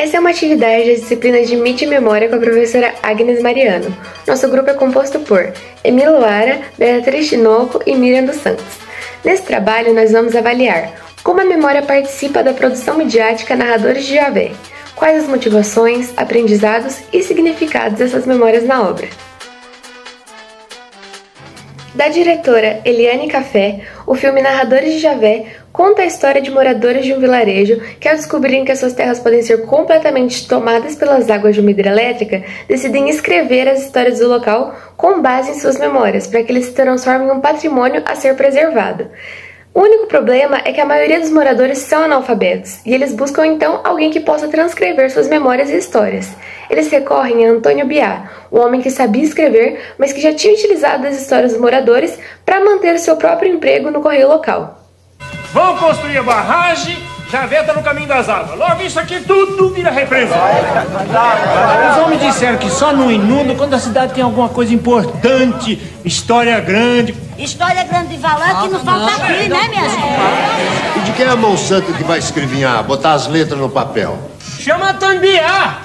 Essa é uma atividade da disciplina de Mídia e Memória com a professora Agnes Mariano. Nosso grupo é composto por Emilo Lara, Beatriz Tinoco e Miriam dos Santos. Nesse trabalho, nós vamos avaliar como a memória participa da produção midiática Narradores de Javé, quais as motivações, aprendizados e significados dessas memórias na obra. Da diretora Eliane Café, o filme Narradores de Javé conta a história de moradores de um vilarejo que, ao descobrirem que as suas terras podem ser completamente tomadas pelas águas de uma hidrelétrica, decidem escrever as histórias do local com base em suas memórias, para que eles se transformem em um patrimônio a ser preservado. O único problema é que a maioria dos moradores são analfabetos, e eles buscam então alguém que possa transcrever suas memórias e histórias. Eles recorrem a Antônio Biá, um homem que sabia escrever, mas que já tinha utilizado as histórias dos moradores para manter o seu próprio emprego no correio local. Vão construir a barragem, Javé está no caminho das águas. Logo isso aqui tudo vira represa. Os homens disseram que só não inunda quando a cidade tem alguma coisa importante, história grande. História grande de valor que não falta aqui, né, minha gente? E de quem é a mão santa que vai escrevinhar, botar as letras no papel? Chama Antônio Biá.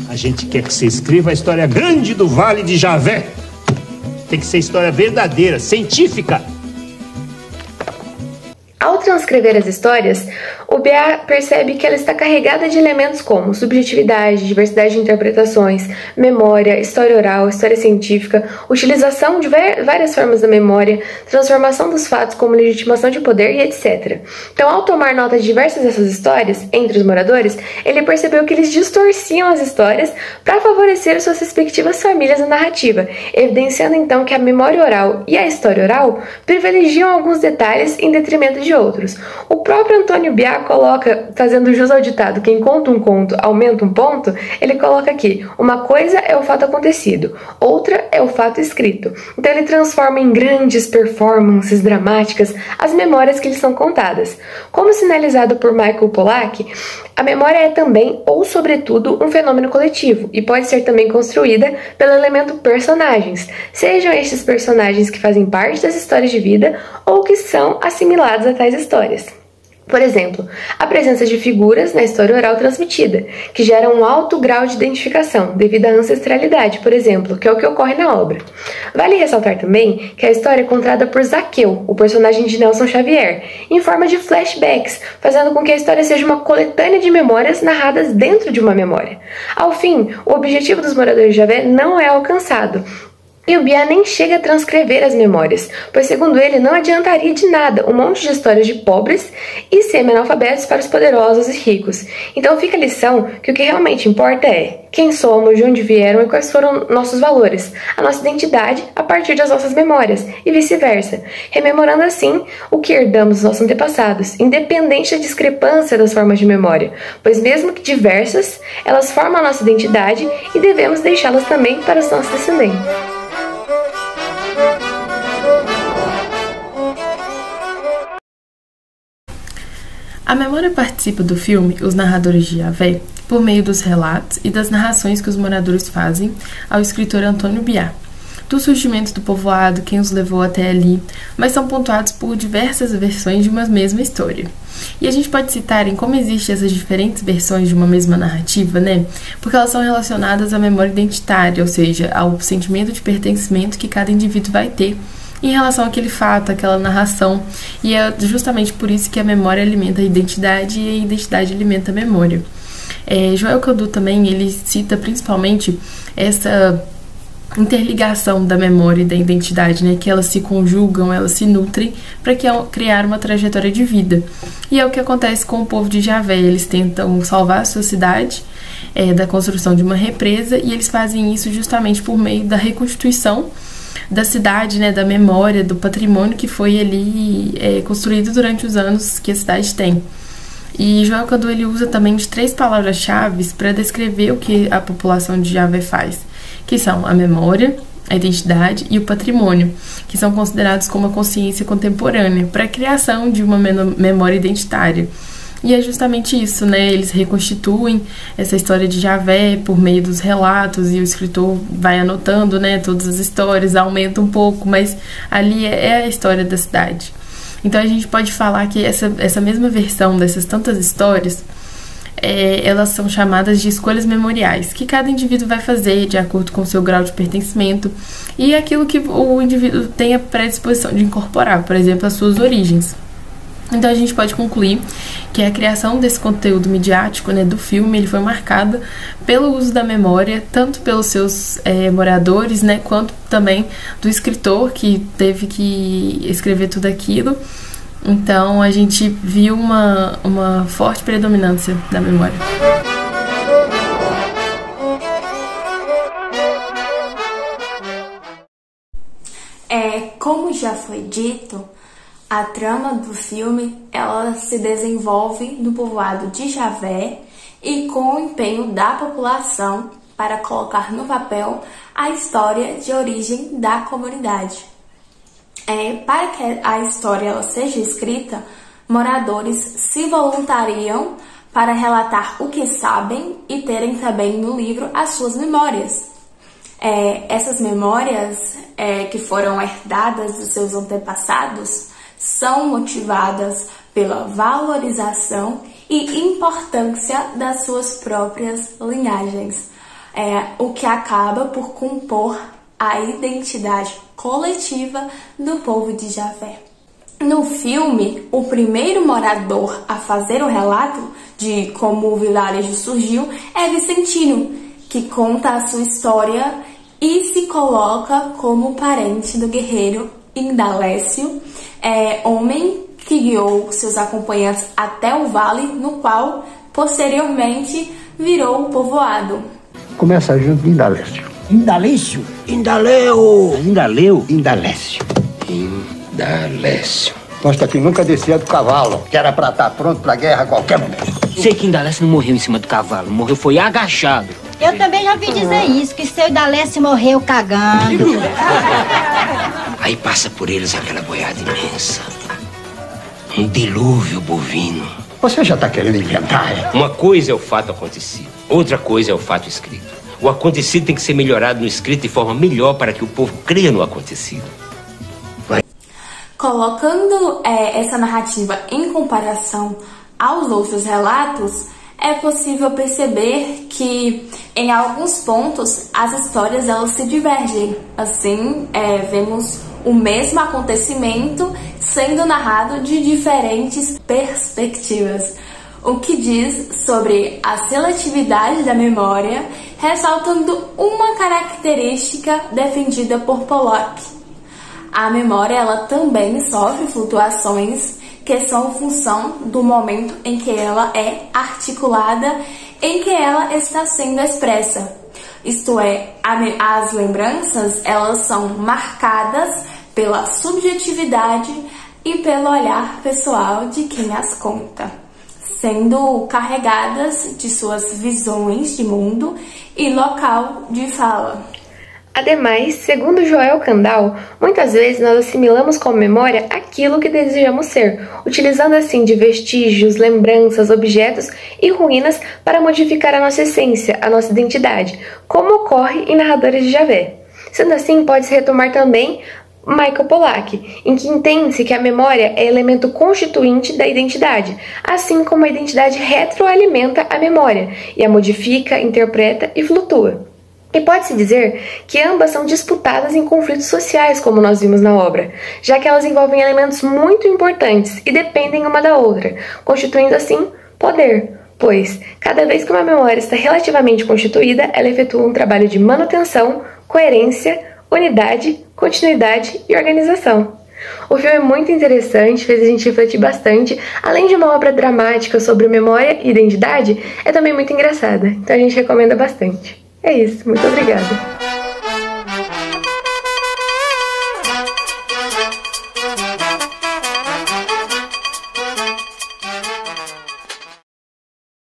A gente quer que você escreva a história grande do Vale de Javé. Tem que ser história verdadeira, científica. Ao transcrever as histórias, o Biá percebe que ela está carregada de elementos como subjetividade, diversidade de interpretações, memória, história oral, história científica, utilização de várias formas da memória, transformação dos fatos como legitimação de poder e etc. Então, ao tomar nota de diversas dessas histórias, entre os moradores, ele percebeu que eles distorciam as histórias para favorecer suas respectivas famílias na narrativa, evidenciando então que a memória oral e a história oral privilegiam alguns detalhes em detrimento de outros. O próprio Antônio Biá coloca, fazendo jus ao ditado, quem conta um conto aumenta um ponto, ele coloca aqui, uma coisa é o fato acontecido, outra é o fato escrito. Então ele transforma em grandes performances dramáticas as memórias que lhes são contadas. Como sinalizado por Michael Pollack, a memória é também, ou sobretudo, um fenômeno coletivo e pode ser também construída pelo elemento personagens, sejam estes personagens que fazem parte das histórias de vida ou que são assimilados a tais histórias. Por exemplo, a presença de figuras na história oral transmitida, que gera um alto grau de identificação, devido à ancestralidade, por exemplo, que é o que ocorre na obra. Vale ressaltar também que a história é contada por Zaqueu, o personagem de Nelson Xavier, em forma de flashbacks, fazendo com que a história seja uma coletânea de memórias narradas dentro de uma memória. Ao fim, o objetivo dos moradores de Javé não é alcançado, e o Biá nem chega a transcrever as memórias, pois segundo ele não adiantaria de nada um monte de histórias de pobres e semi-analfabetos para os poderosos e ricos. Então fica a lição que o que realmente importa é quem somos, de onde vieram e quais foram nossos valores, a nossa identidade a partir das nossas memórias e vice-versa, rememorando assim o que herdamos dos nossos antepassados, independente da discrepância das formas de memória, pois mesmo que diversas, elas formam a nossa identidade e devemos deixá-las também para os nossos descendentes. A memória participa do filme Os Narradores de Javé por meio dos relatos e das narrações que os moradores fazem ao escritor Antônio Biá, do surgimento do povoado, quem os levou até ali, mas são pontuados por diversas versões de uma mesma história. E a gente pode citar em como existem essas diferentes versões de uma mesma narrativa, né? Porque elas são relacionadas à memória identitária, ou seja, ao sentimento de pertencimento que cada indivíduo vai ter em relação àquele fato, àquela narração. E é justamente por isso que a memória alimenta a identidade e a identidade alimenta a memória. Joel Candu também, ele cita principalmente essa interligação da memória e da identidade, né? Que elas se conjugam, elas se nutrem para criar uma trajetória de vida. E é o que acontece com o povo de Javé. Eles tentam salvar a sua cidade da construção de uma represa e eles fazem isso justamente por meio da reconstituição da cidade, né, da memória, do patrimônio que foi ali construído durante os anos que a cidade tem. E Joel Candu, ele usa também de 3 palavras-chave para descrever o que a população de Javé faz, que são a memória, a identidade e o patrimônio, que são considerados como a consciência contemporânea para a criação de uma memória identitária. E é justamente isso, né? Eles reconstituem essa história de Javé por meio dos relatos e o escritor vai anotando, né, todas as histórias, aumenta um pouco, mas ali é a história da cidade. Então a gente pode falar que essa mesma versão dessas tantas histórias, elas são chamadas de escolhas memoriais, que cada indivíduo vai fazer de acordo com o seu grau de pertencimento e aquilo que o indivíduo tem a predisposição de incorporar, por exemplo, as suas origens. Então a gente pode concluir que a criação desse conteúdo midiático, né, do filme, ele foi marcada pelo uso da memória, tanto pelos seus moradores, né, quanto também do escritor que teve que escrever tudo aquilo. Então a gente viu uma forte predominância da memória. Como já foi dito, a trama do filme ela se desenvolve no povoado de Javé e com o empenho da população para colocar no papel a história de origem da comunidade. Para que a história ela seja escrita, moradores se voluntariam para relatar o que sabem e terem também no livro as suas memórias. Essas memórias que foram herdadas dos seus antepassados são motivadas pela valorização e importância das suas próprias linhagens, o que acaba por compor a identidade coletiva do povo de Javé. No filme, o primeiro morador a fazer o relato de como o vilarejo surgiu é Vicentino, que conta a sua história e se coloca como parente do guerreiro Indalécio, homem que guiou seus acompanhantes até o vale, no qual posteriormente virou o povoado. Começa junto Indalécio. Indalécio? Indaleu! Indaleu? Indalécio. Indalécio. Consta que nunca descia do cavalo, que era pra estar pronto pra guerra a qualquer momento. Sei que Indalécio não morreu em cima do cavalo, morreu foi agachado. Eu também já ouvi dizer isso, que seu Indalécio morreu cagando. Aí passa por eles aquela boiada imensa. Um dilúvio bovino. Você já tá querendo inventar, Uma coisa é o fato acontecido, outra coisa é o fato escrito. O acontecido tem que ser melhorado no escrito de forma melhor para que o povo creia no acontecido. Colocando essa narrativa em comparação aos outros relatos, é possível perceber que em alguns pontos as histórias elas se divergem. Assim, vemos o mesmo acontecimento sendo narrado de diferentes perspectivas, o que diz sobre a seletividade da memória, ressaltando uma característica defendida por Pollock. A memória ela também sofre flutuações que são função do momento em que ela é articulada, em que ela está sendo expressa. Isto é, as lembranças elas são marcadas pela subjetividade e pelo olhar pessoal de quem as conta, sendo carregadas de suas visões de mundo e local de fala. Ademais, segundo Joel Kandal, muitas vezes nós assimilamos como memória aquilo que desejamos ser, utilizando assim de vestígios, lembranças, objetos e ruínas para modificar a nossa essência, a nossa identidade, como ocorre em Narradores de Javé. Sendo assim, pode-se retomar também Michael Pollack, em que entende-se que a memória é elemento constituinte da identidade, assim como a identidade retroalimenta a memória e a modifica, interpreta e flutua. E pode-se dizer que ambas são disputadas em conflitos sociais, como nós vimos na obra, já que elas envolvem elementos muito importantes e dependem uma da outra, constituindo assim poder, pois cada vez que uma memória está relativamente constituída, ela efetua um trabalho de manutenção, coerência, unidade, continuidade e organização. O filme é muito interessante, fez a gente refletir bastante. Além de uma obra dramática sobre memória e identidade, é também muito engraçada, então a gente recomenda bastante. É isso, muito obrigada.